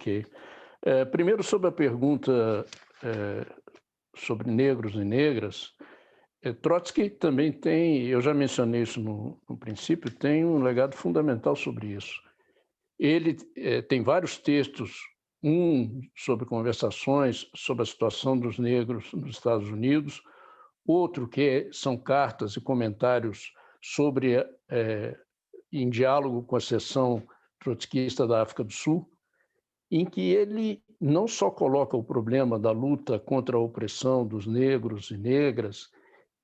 Ok. Primeiro, sobre a pergunta sobre negros e negras, Trotsky também tem, eu já mencionei isso no princípio, tem um legado fundamental sobre isso. Ele tem vários textos, um sobre conversações sobre a situação dos negros nos Estados Unidos, outro são cartas e comentários sobre, em diálogo com a seção trotskista da África do Sul, em que ele não só coloca o problema da luta contra a opressão dos negros e negras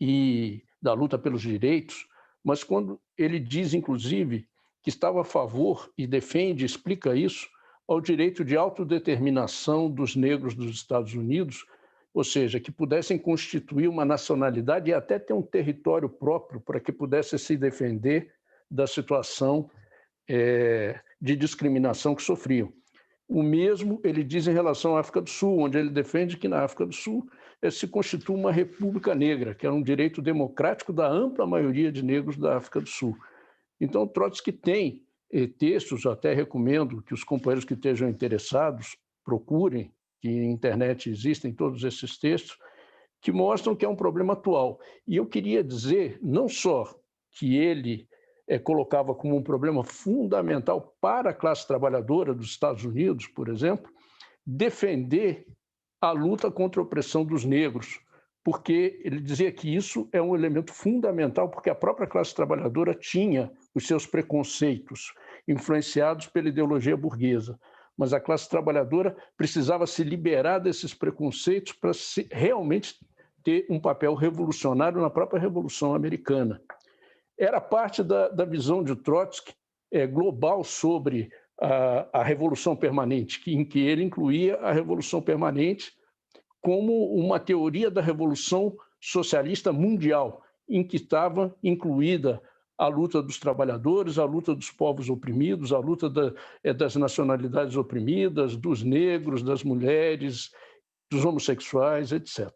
e da luta pelos direitos, mas quando ele diz, inclusive, que estava a favor e defende, explica isso, ao direito de autodeterminação dos negros dos Estados Unidos, ou seja, que pudessem constituir uma nacionalidade e até ter um território próprio para que pudessem se defender da situação de discriminação que sofriam. O mesmo ele diz em relação à África do Sul, onde ele defende que na África do Sul se constitua uma república negra, que é um direito democrático da ampla maioria de negros da África do Sul. Então, Trotsky tem textos, eu até recomendo que os companheiros que estejam interessados procurem, que na internet existem todos esses textos, que mostram que é um problema atual. E eu queria dizer, não só que ele colocava como um problema fundamental para a classe trabalhadora dos Estados Unidos, por exemplo, defender a luta contra a opressão dos negros, porque ele dizia que isso é um elemento fundamental, porque a própria classe trabalhadora tinha os seus preconceitos influenciados pela ideologia burguesa, mas a classe trabalhadora precisava se liberar desses preconceitos para realmente ter um papel revolucionário na própria Revolução Americana. Era parte da visão de Trotsky global sobre a Revolução Permanente, em que ele incluía a Revolução Permanente como uma teoria da Revolução Socialista Mundial, em que estava incluída a luta dos trabalhadores, a luta dos povos oprimidos, a luta das nacionalidades oprimidas, dos negros, das mulheres, dos homossexuais, etc.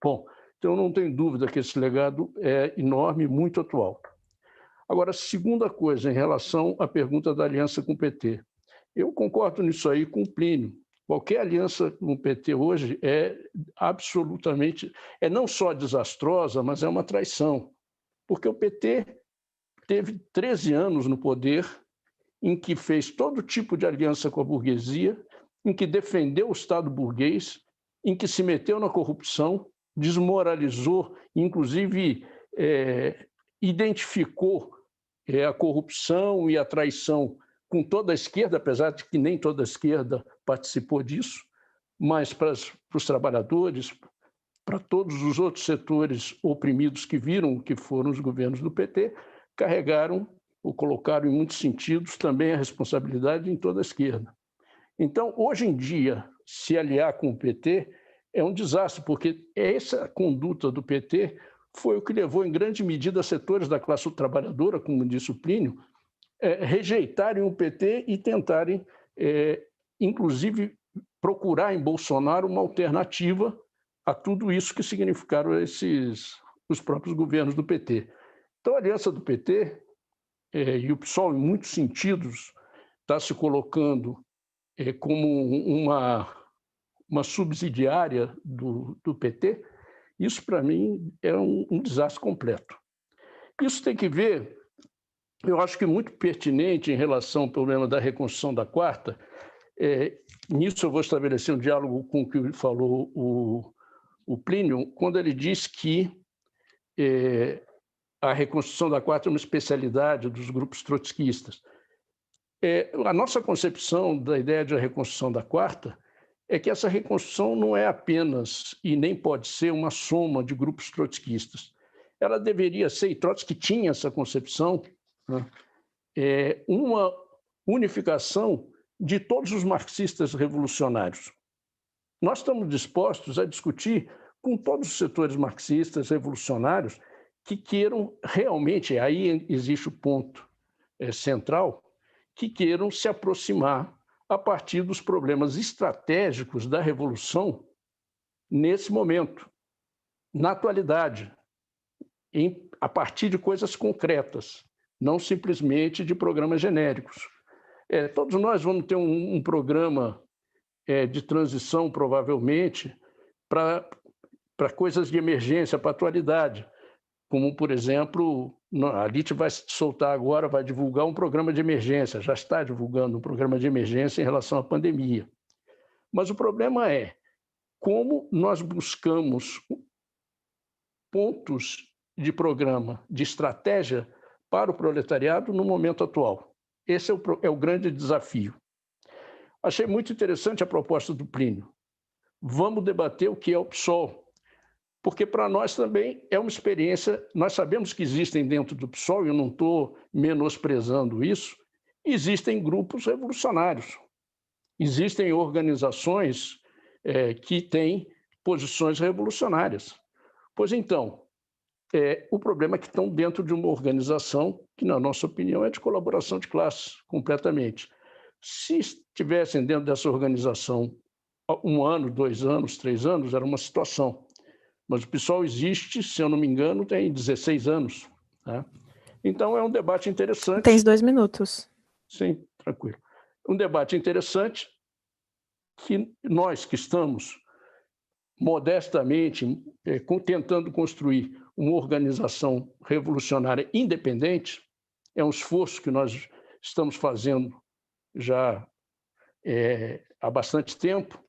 Bom, então não tenho dúvida que esse legado é enorme e muito atual. Agora, segunda coisa, em relação à pergunta da aliança com o PT. Eu concordo nisso aí com o Plínio. Qualquer aliança com o PT hoje é absolutamente, não só desastrosa, mas é uma traição. Porque o PT teve 13 anos no poder, em que fez todo tipo de aliança com a burguesia, em que defendeu o Estado burguês, em que se meteu na corrupção, desmoralizou, inclusive identificou a corrupção e a traição com toda a esquerda, apesar de que nem toda a esquerda participou disso, mas para os trabalhadores, para todos os outros setores oprimidos que viram que foram os governos do PT, carregaram ou colocaram, em muitos sentidos, também a responsabilidade em toda a esquerda. Então, hoje em dia, se aliar com o PT é um desastre, porque essa conduta do PT foi o que levou, em grande medida, setores da classe trabalhadora, como disse o Plínio, rejeitarem o PT e tentarem, inclusive, procurar em Bolsonaro uma alternativa a tudo isso que significaram os próprios governos do PT. Então, a aliança do PT, e o PSOL, em muitos sentidos, está se colocando como uma subsidiária do PT, isso, para mim, é um desastre completo. Isso tem que ver, eu acho que muito pertinente em relação ao problema da reconstrução da Quarta. Nisso eu vou estabelecer um diálogo com o que falou o Plínio, quando ele diz que a reconstrução da Quarta é uma especialidade dos grupos trotskistas. A nossa concepção da ideia de reconstrução da Quarta é que essa reconstrução não é apenas e nem pode ser uma soma de grupos trotskistas. Ela deveria ser, e Trotsky tinha essa concepção, né, uma unificação de todos os marxistas revolucionários. Nós estamos dispostos a discutir com todos os setores marxistas revolucionários que queiram realmente, aí existe o ponto central, que queiram se aproximar a partir dos problemas estratégicos da revolução nesse momento, na atualidade, a partir de coisas concretas, não simplesmente de programas genéricos. Todos nós vamos ter um programa de transição, provavelmente, para coisas de emergência, para a atualidade, como, por exemplo, a LIT vai soltar agora, vai divulgar um programa de emergência, já está divulgando um programa de emergência em relação à pandemia. Mas o problema é como nós buscamos pontos de programa, de estratégia para o proletariado no momento atual. Esse é o grande desafio. Achei muito interessante a proposta do Plínio. Vamos debater o que é o PSOL, porque para nós também é uma experiência, nós sabemos que existem dentro do PSOL, e eu não estou menosprezando isso, existem grupos revolucionários, existem organizações que têm posições revolucionárias. Pois então, o problema é que estão dentro de uma organização que, na nossa opinião, é de colaboração de classes, completamente. Se estivessem dentro dessa organização 1 ano, 2 anos, 3 anos, era uma situação. Mas o PSOL existe, se eu não me engano, tem 16 anos. Tá? Então, é um debate interessante. Tens 2 minutos. Sim, tranquilo. Um debate interessante que nós que estamos modestamente tentando construir uma organização revolucionária independente, é um esforço que nós estamos fazendo já há bastante tempo,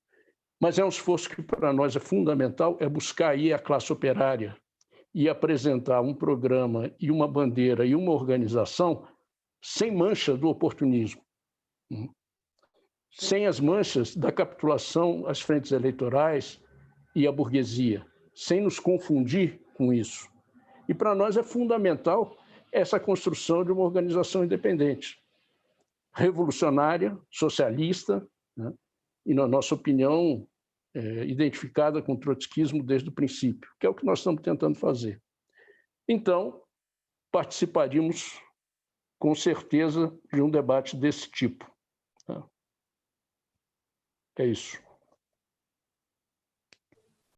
mas é um esforço que para nós é fundamental, é buscar aí a classe operária e apresentar um programa e uma bandeira e uma organização sem mancha do oportunismo, sem as manchas da capitulação às frentes eleitorais e à burguesia, sem nos confundir com isso. E para nós é fundamental essa construção de uma organização independente, revolucionária, socialista, né? E, na nossa opinião, identificada com o trotskismo desde o princípio, que é o que nós estamos tentando fazer. Então, participaríamos, com certeza, de um debate desse tipo. Tá? É isso.